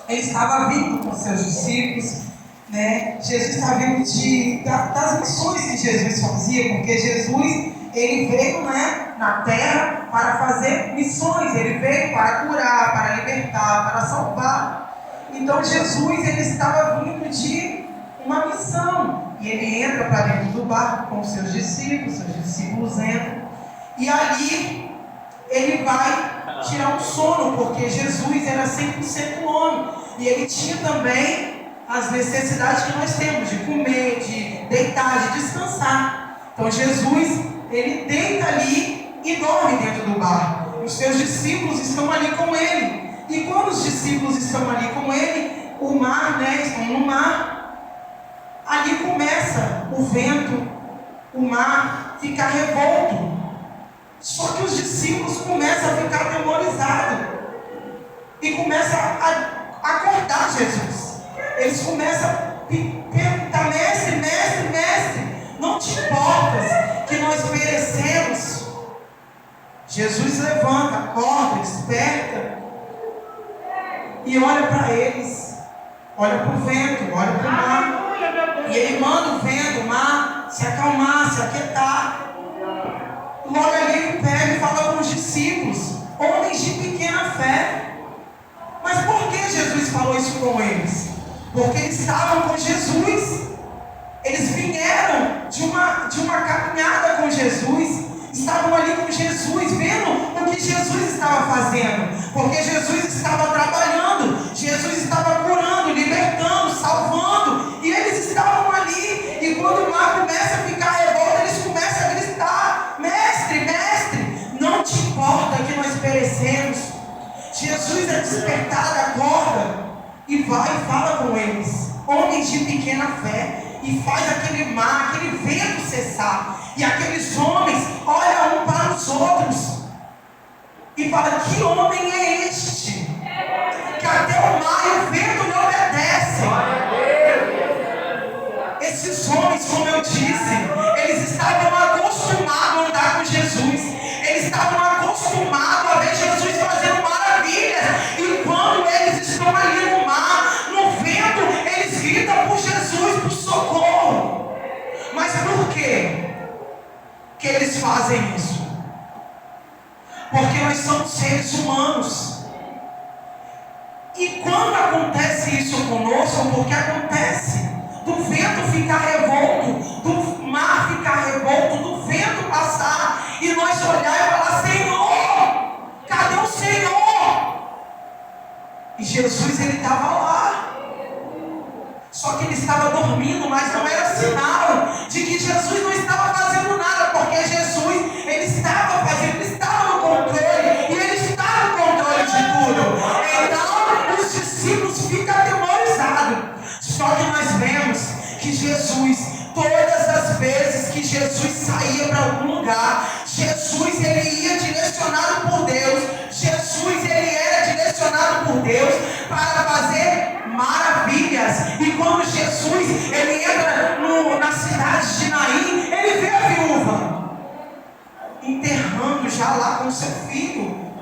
ele estava vindo com seus discípulos, né? Jesus estava vindo das missões que Jesus fazia, porque Jesus, ele veio, né, na terra para fazer missões, ele veio para curar, para libertar, para salvar. Então Jesus, ele estava vindo de uma missão, e ele entra para dentro do barco com seus discípulos entram, e ali ele vai tirar um sono, porque Jesus era 100% homem, e ele tinha também as necessidades que nós temos, de comer, de deitar, de descansar. Então Jesus, ele deita ali e dorme dentro do barco. Os seus discípulos estão ali com ele. E quando os discípulos estão ali com ele, o mar, né, estão no mar, ali começa o vento, o mar ficar revolto. Só que os discípulos começam a ficar atemorizados e começam a acordar Jesus. Eles começam a perguntar: mestre, mestre, mestre, não te importas que nós perecemos? Jesus levanta, acorda, desperta e olha para eles, olha para o vento, olha para o mar, e ele manda o vento, o mar se acalmar, se aquietar. Logo ali ele pega e fala com os discípulos, homens de pequena fé. Mas por que Jesus falou isso com eles? Porque eles estavam com Jesus. Eles vieram de uma caminhada com Jesus. Estavam ali com Jesus, vendo o que Jesus estava fazendo. Porque Jesus estava trabalhando, Jesus estava curando, libertando, salvando. E eles estavam ali. E quando o mar começa a ficar revolto, eles começam a gritar: mestre, mestre, não te importa que nós perecemos? Jesus é despertado, acorda e vai e fala com eles, homens de pequena fé, e faz aquele mar, aquele vento cessar. E aqueles homens olham um para os outros e falam: que homem é este? Que até o mar e o vento lhe obedecem. Esses homens, como eu disse, eles estavam acostumados a andar com Jesus. Eles estavam acostumados a ver Jesus fazendo maravilhas. E quando eles estão ali no mar, no vento, eles gritam por Jesus, por socorro. Mas por quê que eles fazem isso? Porque nós somos seres humanos. E quando acontece isso conosco, porque acontece do vento ficar revolto, do mar ficar revolto, do vento passar, e nós olhar e falar: Senhor, cadê o Senhor? E Jesus, ele estava lá. Só que ele estava dormindo, mas não era sinal de que Jesus não estava fazendo nada, porque Jesus, ele estava fazendo, ele estava no controle, e ele está no controle de tudo. Então, os discípulos ficam atemorizados. Só que nós vemos que Jesus, todas as vezes que Jesus saía para algum lugar, Jesus, ele ia direcionado por Deus. Jesus, ele era direcionado por Deus para fazer maravilhas. E quando Jesus, ele entra na cidade de Naim, ele vê a viúva enterrando já lá com seu filho.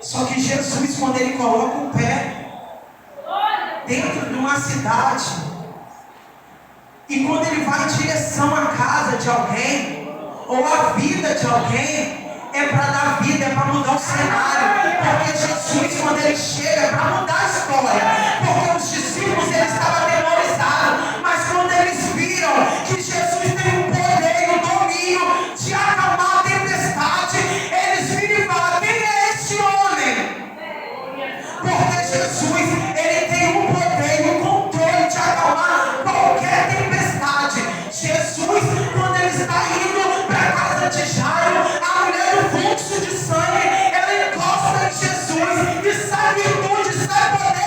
Só que Jesus, quando ele coloca o pé dentro de uma cidade, e quando ele vai em direção à casa de alguém, ou à vida de alguém, é para dar vida, é para mudar o cenário. Porque Jesus, quando ele chega, é para mudar a história. Porque os discípulos, eles estavam atemorizados, mas quando eles viram que Jesus tem o poder e o domínio de acalmar a tempestade, eles viram e falam: quem é esse homem? Porque Jesus, ele tem o poder e o controle de acalmar qualquer tempestade. Jesus, quando ele está indo para a casa de Jairo, a mulher do fluxo de sangue, ela encosta em Jesus, e sai virtude, sai poder.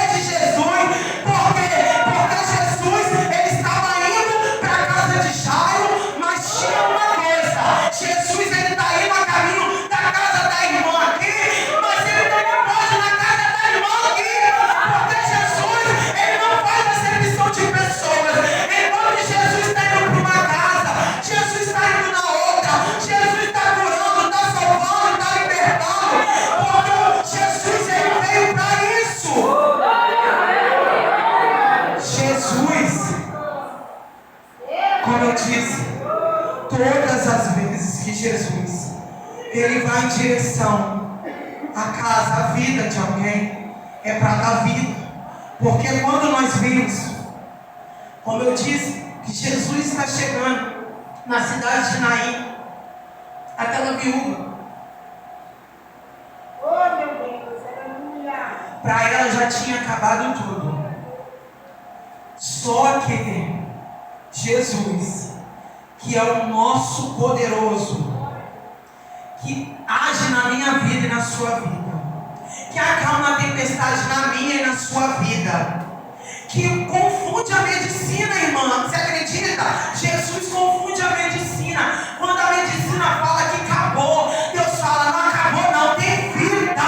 Jesus, ele vai em direção à casa, à vida de alguém, é para dar vida. Porque quando nós vimos, como eu disse, que Jesus está chegando na cidade de Naim, aquela viúva, Oh, meu Deus, aleluia. para ela já tinha acabado tudo. Só que Jesus, que é o nosso poderoso, que age na minha vida e na sua vida, que acalma a tempestade na minha e na sua vida, que confunde a medicina, irmã. Você acredita? Jesus confunde a medicina. Quando a medicina fala que acabou, Deus fala: não acabou não, tem vida,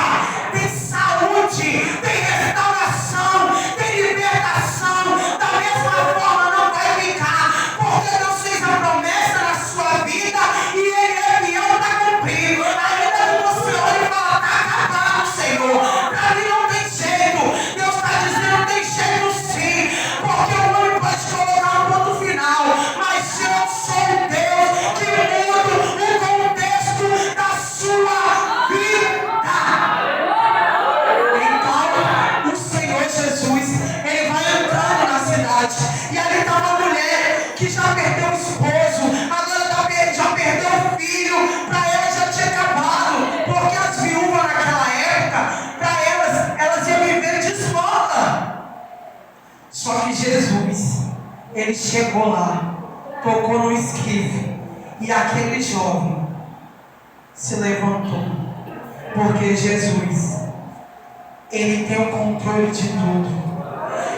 tem saúde, tem restauração, tem libertação. Da mesma forma não vai ficar, porque Deus fez a promessa na sua vida e Ele é fiel para cumprir. Ainda que você olhe e fala: está acabado, Senhor, para mim não tem jeito. Deus está dizendo: tem jeito sim, porque o homem pode colocar um ponto final, mas eu sou o Deus que muda o contexto da sua vida. Então, o Senhor Jesus, Ele vai entrando na cidade, e ali está uma mulher que já perdeu o esposo, agora já perdeu o filho, para ela já tinha acabado, porque as viúvas naquela época, para elas iam viver de esmola. Só que Jesus, Ele chegou lá, tocou no esquife, e aquele jovem se levantou, porque Jesus, Ele tem o controle de tudo.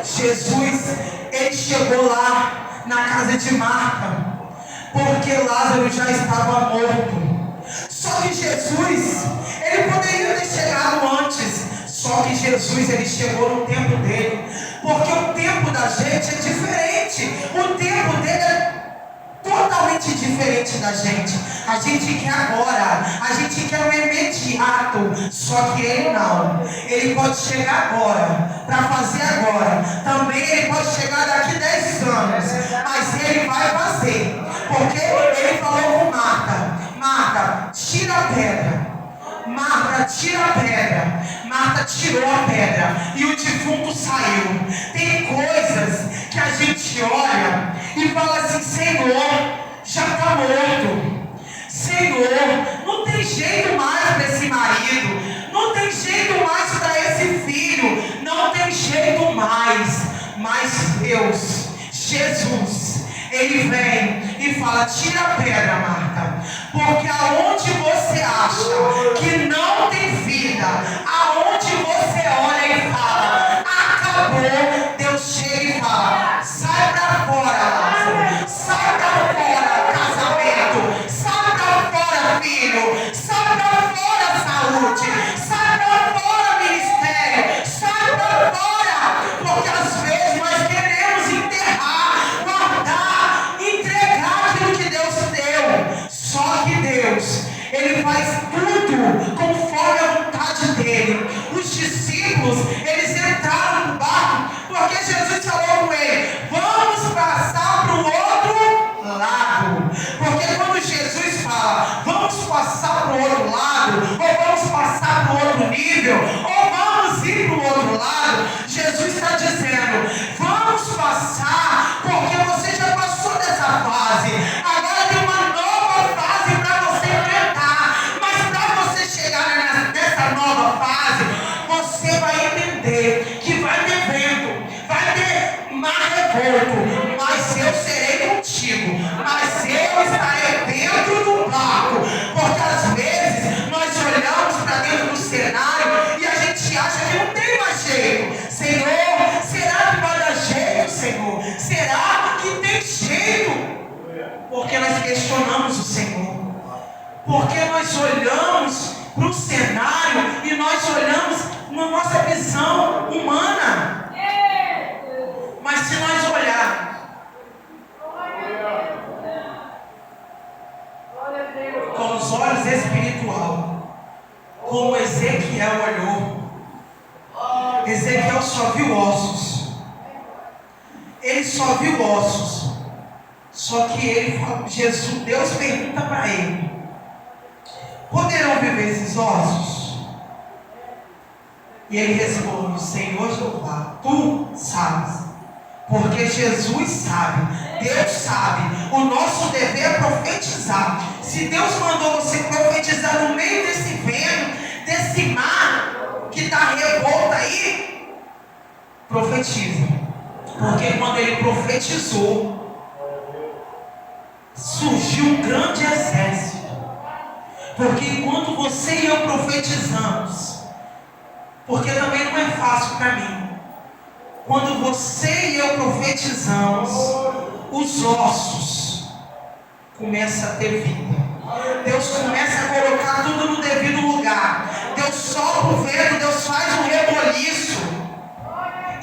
Jesus, Ele chegou lá na casa de Marta, porque Lázaro já estava morto. Só que Jesus, Ele poderia ter chegado antes, só que Jesus, Ele chegou no tempo dele, porque o tempo da gente é diferente, o tempo dele é totalmente diferente da gente. A gente quer agora, a gente quer o imediato, só que Ele não. Ele pode chegar agora, para fazer agora. Também Ele pode chegar daqui 10 anos, mas Ele vai fazer, porque Ele falou com Marta: Marta, tira a pedra. Marta, tira a pedra. Marta tirou a pedra e o defunto saiu. Tem coisas que a gente olha e fala assim: Senhor, já está morto. Senhor, não tem jeito mais para esse marido, não tem jeito mais para esse filho, não tem jeito mais. Mas Deus, Jesus, Ele vem e fala: tira a pedra, Marta, porque aonde você acha que não tem vida, aonde você olha e fala: acabou, Deus chega e fala: sai para fora, Lázaro, sai para fora, casamento, sai para fora, filho, sai para fora, saúde, sai para fora, ministério, sai para fora, porque às vezes nós queremos enterrar, guardar, entregar aquilo que Deus deu. Só que Deus, Ele faz tudo conforme a vontade dEle. Os discípulos, eles entraram no barco, porque Jesus falou com ele: vamos passar para o outro lado. Porque quando Jesus fala: vamos passar para o outro lado, ou vamos passar para o outro nível, ou vamos ir para o outro lado, Jesus está dizendo: vamos passar, porque você já passou dessa fase, agora tem uma nova fase para você enfrentar. Mas para você chegar nessa nova fase, você vai entender que vai ter vento, vai ter mar revolto, mas eu serei contigo, mas eu estarei dentro do barco. Porque às vezes nós olhamos para dentro do cenário e a gente acha que não tem mais jeito. Senhor, será que vai dar jeito, Senhor? Será que tem jeito? Porque nós questionamos o Senhor, porque nós olhamos para o cenário e nós olhamos na nossa visão humana. Mas se nós olharmos com os olhos espirituais, como Ezequiel olhou, Ezequiel só viu ossos. Ele só viu ossos. Só que Deus pergunta para ele: poderão viver esses ossos? E ele responde: Senhor Jeová, tu sabes. Porque Jesus sabe, Deus sabe. O nosso dever é profetizar. Se Deus mandou você profetizar no meio desse vento, desse mar que está revolto aí, profetiza. Porque quando ele profetizou, surgiu um grande exército. Porque enquanto você e eu profetizamos, porque também não é fácil para mim, quando você e eu profetizamos, os ossos começam a ter vida. Deus começa a colocar tudo no devido lugar. Deus sopra o vento, Deus faz um reboliço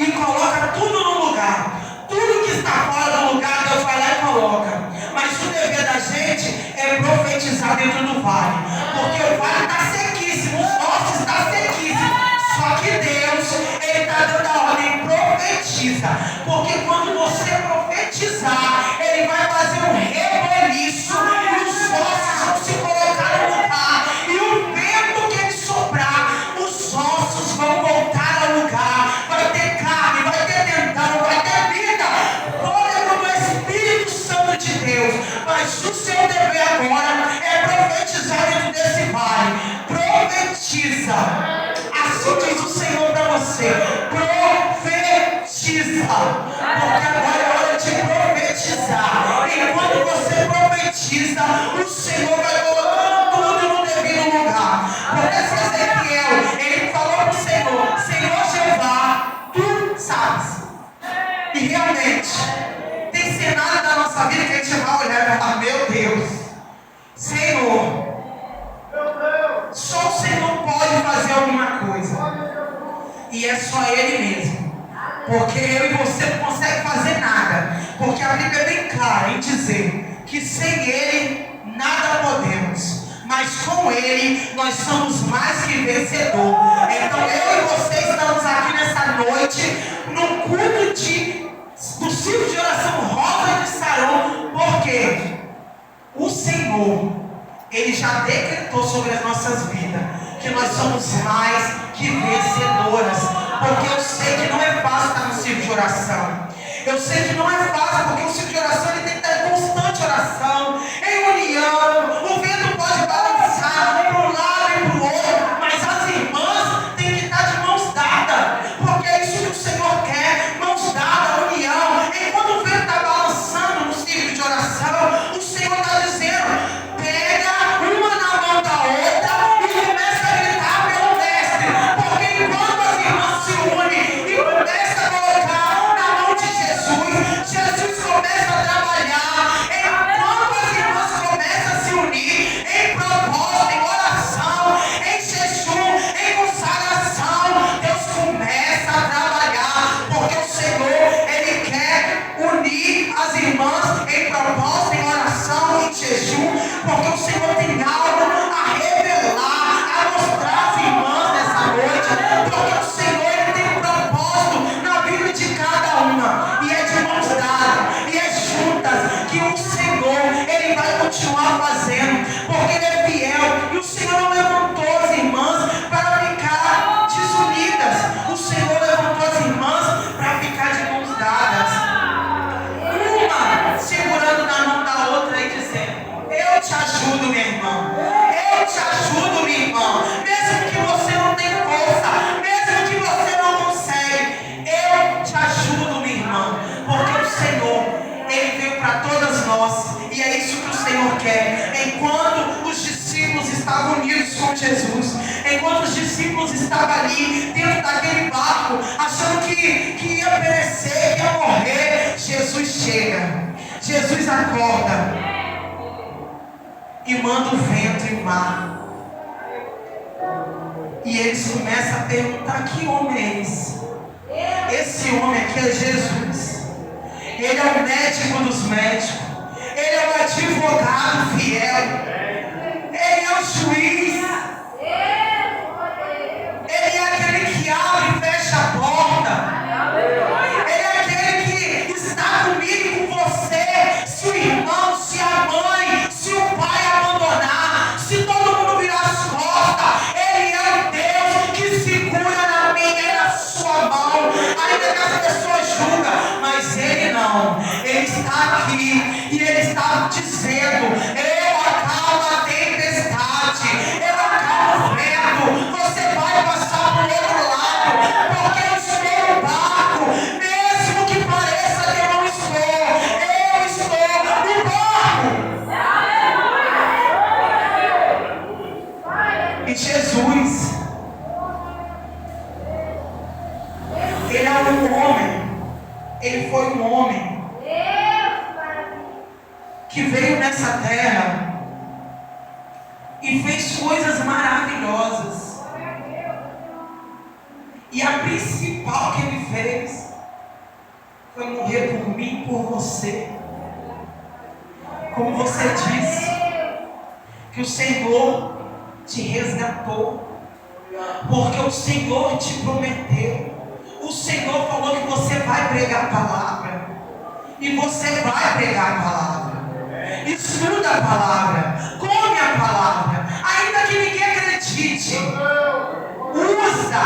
e coloca tudo no lugar. Tudo que está fora do lugar, Deus vai lá e coloca. Mas o dever da gente é profetizar dentro do vale. Porque o vale está sequíssimo, os ossos estão sequíssimos. Só que Deus, Ele está dando a ordem, profetiza. Porque quando você profetizar, Ele vai fazer um reboliço e os ossos vão se colocar no lugar. E o vento que Ele soprar, os ossos vão voltar ao lugar. Vai ter carne, vai ter tendão, vai ter vida. Fôlego do Espírito Santo de Deus. Mas o seu dever agora é profetizar dentro desse vale. Profetiza. Assim diz o Senhor para você: profetiza, porque agora é hora de profetizar. E quando você profetiza, o Senhor vai colocando tudo no devido lugar. Porque se Ezequiel, ele falou para o Senhor: Senhor Jeová, tu sabes. E realmente tem cenário da nossa vida que a gente vai olhar e falar: meu Deus, Senhor, só o Senhor pode fazer alguma coisa. E é só Ele mesmo. Porque eu e você não conseguem fazer nada. Porque a Bíblia é bem clara em dizer que sem Ele nada podemos. Mas com Ele nós somos mais que vencedor. Então eu e você estamos aqui nessa noite no culto do ciclo de oração Rosa de Saron. Porque o Senhor, Ele já decretou sobre as nossas vidas que nós somos mais que vencedoras. Porque eu sei que não é fácil estar no ciclo de oração. Eu sei que não é fácil, porque o ciclo de oração ele tem que estar em constante oração, em união. O vento pode balançar para um lado e para o outro, mas as irmãs têm que estar de mãos dadas. Porque é isso que o Senhor quer, mãos dadas, união. Enquanto o vento está balançando no ciclo de oração, o Senhor está dizendo: pega uma na mão da outra e começa a gritar pelo mestre. Porque enquanto as irmãs se unem e começam a colocar na mão de Jesus, Jesus começa a trabalhar. Enquanto as irmãs começam a se unir em propósito, em oração, em jejum, em consagração, Deus começa a trabalhar. Porque o Senhor, Ele quer unir as irmãs em propósito, em oração, em jejum. Porque o Senhor tem algo a revelar, a mostrar às irmãs nessa noite. Porque o Senhor, Ele tem um propósito na vida de cada uma. E é de mãos dadas, e é juntas que o Senhor, Ele vai continuar fazendo. Porque Ele é fiel. E o Senhor não levantou as irmãs para ficar desunidas. O Senhor levantou as irmãs para ficar de mãos dadas. Uma segurando na mão da outra e dizendo: eu te ajudo, minha irmã. Eu te ajudo, minha irmã. Mesmo que você não tenha força, mesmo que você não consegue, eu te ajudo, minha irmã. Porque o Senhor, Ele veio para todas nós. E é isso que o Senhor quer. Enquanto os discípulos estavam unidos com Jesus, enquanto os discípulos estavam ali dentro daquele barco, achando que ia perecer, que ia morrer, Jesus chega. Jesus acorda e manda o vento e o mar. E eles começam a perguntar: que homem é esse? Esse homem aqui é Jesus. Ele é o médico dos médicos. Ele é o advogado fiel. Ele é o juiz. Ele é aquele que abre e fecha a porta. Ele é aquele que está comigo, com você. Se o irmão, se a mãe, se o pai abandonar, se todo mundo virar não. Ele está aqui e Ele está dizendo: eu acalmo a tempestade, eu acalmo o vento. Você vai passar para o outro lado, porque eu estou no barco. Mesmo que pareça que eu não estou, eu estou no barco. E Jesus, Ele é um homem. Ele foi um homem que veio nessa terra e fez coisas maravilhosas. E a principal que Ele fez foi morrer por mim e por você. Como você disse, que o Senhor te resgatou, porque o Senhor te prometeu. O Senhor falou que você vai pregar a palavra, e você vai pregar a palavra. Estuda a palavra, come a palavra, ainda que ninguém acredite. Usa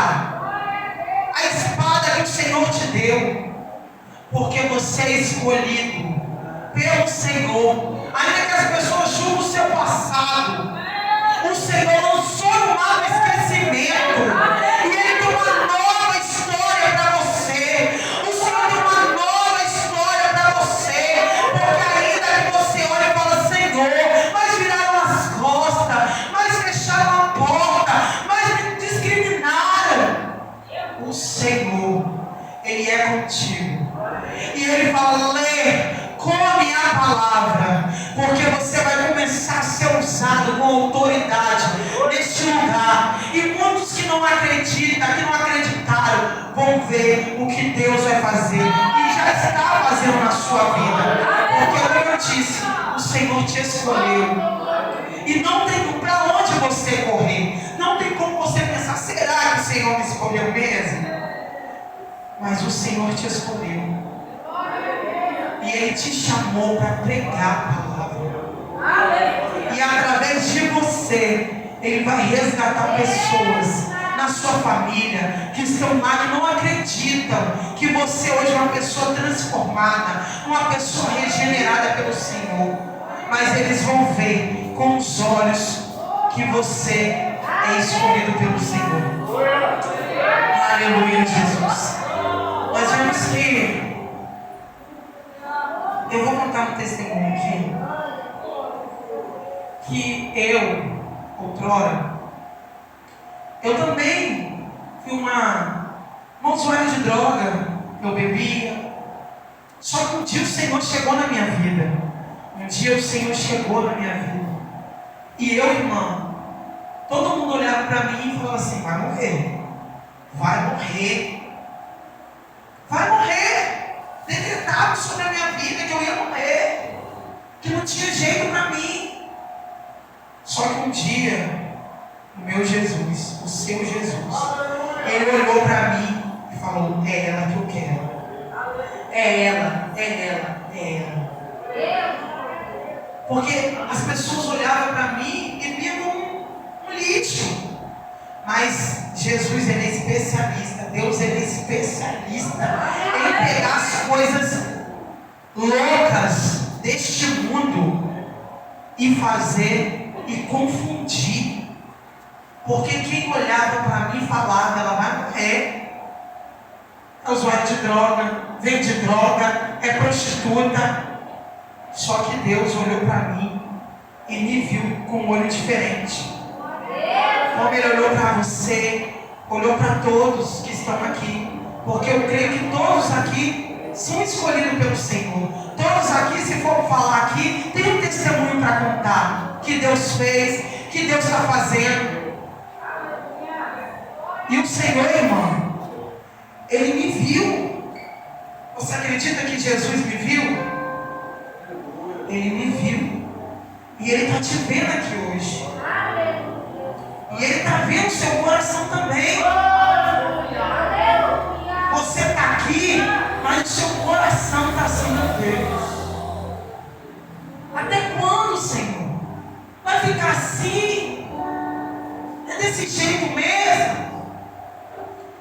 a espada que o Senhor te deu, porque você é escolhido pelo Senhor. Ainda que as pessoas julguem o seu passado, o Senhor lançou no mar do esquecimento, e Ele tem uma nova história para você. O Senhor tem uma nova história para você, porque ainda que você olhe e fala: Senhor, mas viraram as costas, mas fecharam a porta, mas me discriminaram. O Senhor, Ele é contigo, e Ele fala: lê, come a palavra, porque você vai começar a ser usado com autoridade neste lugar. E muitos que não acreditam, que não acreditaram, vão ver o que Deus vai fazer, e já está fazendo na sua vida. Porque, como eu disse, o Senhor te escolheu, e não tem para onde você correr. Não tem como você pensar: será que o Senhor me escolheu mesmo? Mas o Senhor te escolheu, e Ele te chamou para pregar a palavra. E através de você, Ele vai resgatar pessoas na sua família que estão lá, que não acreditam que você hoje é uma pessoa transformada, uma pessoa regenerada pelo Senhor. Mas eles vão ver com os olhos que você é escolhido pelo Senhor. Aleluia, Jesus. Nós vemos que eu vou contar um testemunho aqui, que eu, outrora, eu também fui uma usuária de droga, eu bebia. Só que um dia o Senhor chegou na minha vida. Um dia o Senhor chegou na minha vida. E eu, irmão, todo mundo olhava para mim e falava assim: vai morrer, vai morrer, vai morrer. Decretado sobre a minha vida que eu ia morrer, que não tinha jeito para mim. Só que um dia, o meu Jesus, o seu Jesus, Ele olhou para mim e falou: é ela que eu quero. É ela, é ela, é ela. Porque as pessoas olhavam para mim e viam um lixo. Mas Jesus, Ele é especialista. Deus, Ele é especialista em pegar as coisas loucas deste mundo e fazer e confundir. Porque quem olhava para mim falava: ela vai morrer, é usuário de droga, vende droga, é prostituta. Só que Deus olhou para mim e me viu com um olho diferente. Como Ele olhou para você, olhou para todos que estão aqui, porque eu creio que todos aqui são escolhidos pelo Senhor. Todos aqui, se for falar aqui, tem um testemunho para contar, que Deus fez, que Deus está fazendo. E o Senhor, irmão, Ele me viu. Você acredita que Jesus me viu? Ele me viu, e Ele está te vendo aqui hoje. E Ele está vendo o seu coração também. Você está aqui, mas o seu coração está assim: meu Deus, até quando, Senhor? Vai ficar assim? É desse jeito mesmo?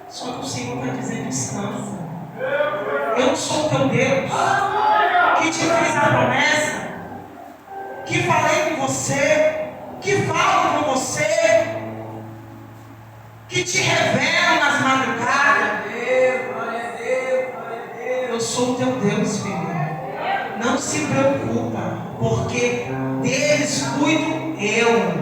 Só que o Senhor vai dizer: descansa. Eu não sou o teu Deus. que te fiz a promessa, que falei com você, que falo com você, que te revelo nas madrugadas. Eu sou o teu Deus, filho. Não se preocupa, porque deles cuido eu.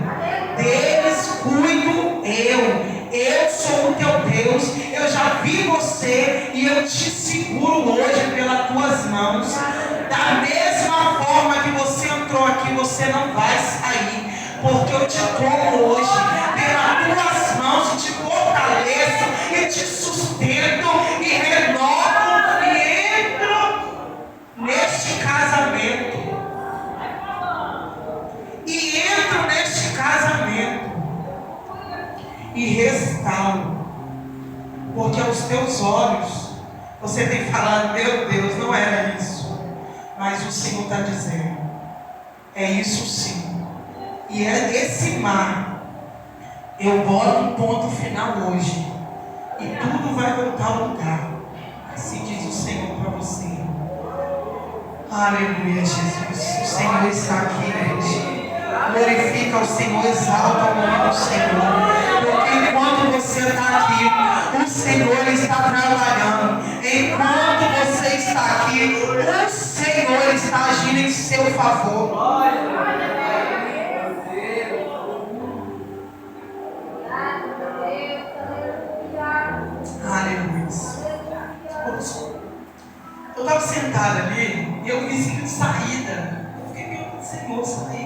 Deles cuido eu. Eu sou o teu Deus. Eu já vi você e eu te seguro hoje pelas tuas mãos. Da mesma forma que você entrou aqui, você não vai sair, porque eu te tomo hoje pelas tuas mãos e te fortaleço e te sustento e renovo e entro neste casamento. E entro neste casamento e restauro, porque aos teus olhos você tem falado, meu Deus, não era isso, mas o Senhor está dizendo, é isso sim. E é nesse mar eu boto um ponto final hoje e tudo vai voltar ao lugar. Assim diz o Senhor para você. Aleluia, Jesus. O Senhor está aqui, igreja. Glorifica o Senhor, exalta o nome do Senhor, porque enquanto você está aqui, o Senhor está trabalhando. Enquanto você está aqui, o Senhor está agindo em seu favor. Aleluia. Eu estava sentado ali e eu vi assim de saída. Eu fiquei meio, Senhor, saída.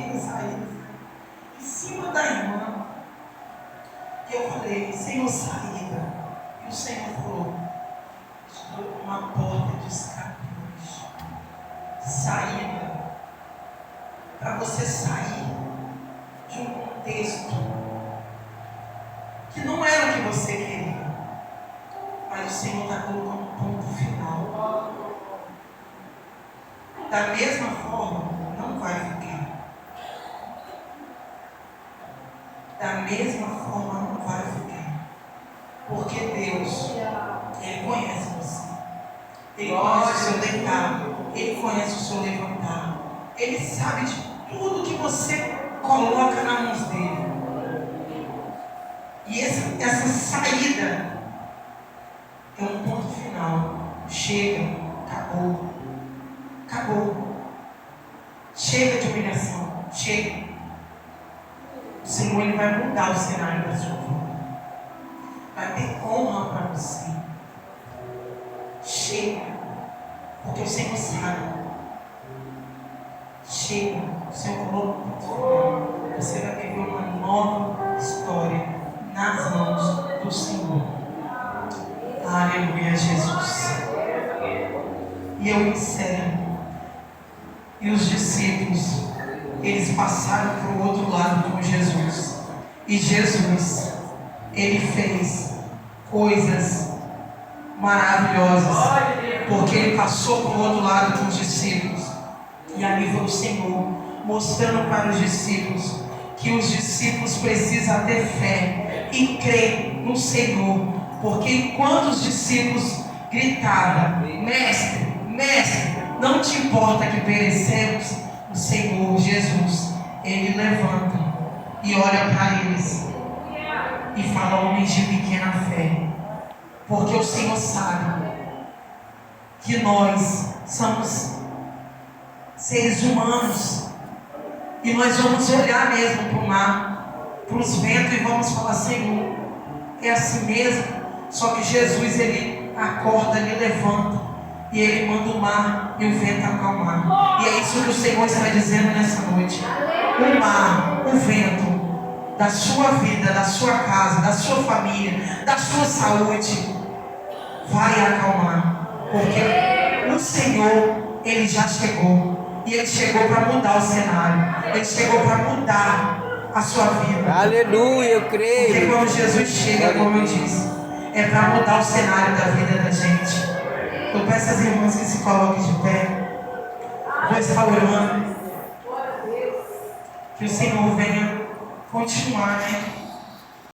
Em cima da irmã. E eu falei, Senhor, saída. E o Senhor falou, uma porta de escape hoje. Saída. Para você sair de um contexto que não era o que você queria. Mas o Senhor está colocando um ponto final. Da mesma forma, não vai ficar. Da mesma forma, não vai ficar. Porque Deus, Ele conhece você. Ele conhece o seu deitar. Ele conhece o seu levantar. Ele sabe de tudo que você coloca nas mãos dele. E essa saída é um ponto final. Chega, acabou. Acabou. Chega de humilhação. Chega. O Senhor, Ele vai mudar o cenário da sua vida. Vai ter honra para você. Chega. Porque o Senhor sabe. Chega. O Senhor falou. Você vai viver uma nova história nas mãos do Senhor. Aleluia, Jesus. E eu encerro. E os discípulos, eles passaram para o outro lado com Jesus. E Jesus, Ele fez coisas maravilhosas, porque Ele passou para o outro lado com os discípulos. E ali foi o Senhor mostrando para os discípulos que os discípulos precisam ter fé e crer no Senhor. Porque enquanto os discípulos gritavam, Mestre, Mestre, não te importa que perecemos, o Senhor Jesus, Ele levanta e olha para eles e fala, homens de pequena fé, porque o Senhor sabe que nós somos seres humanos e nós vamos olhar mesmo para o mar, para os ventos e vamos falar, Senhor, é assim mesmo. Só que Jesus, Ele acorda, Ele levanta e Ele manda o mar e o vento acalmar. E é isso que o Senhor está dizendo nessa noite. O mar, o vento da sua vida, da sua casa, da sua família, da sua saúde vai acalmar. Porque o Senhor, Ele já chegou. E Ele chegou para mudar o cenário. Ele chegou para mudar a sua vida. Aleluia, eu creio. Porque quando Jesus chega, como eu disse, é para mudar o cenário da vida da gente. Eu peço às irmãs que se coloquem de pé. Vou estar orando. Que o Senhor venha continuar, né?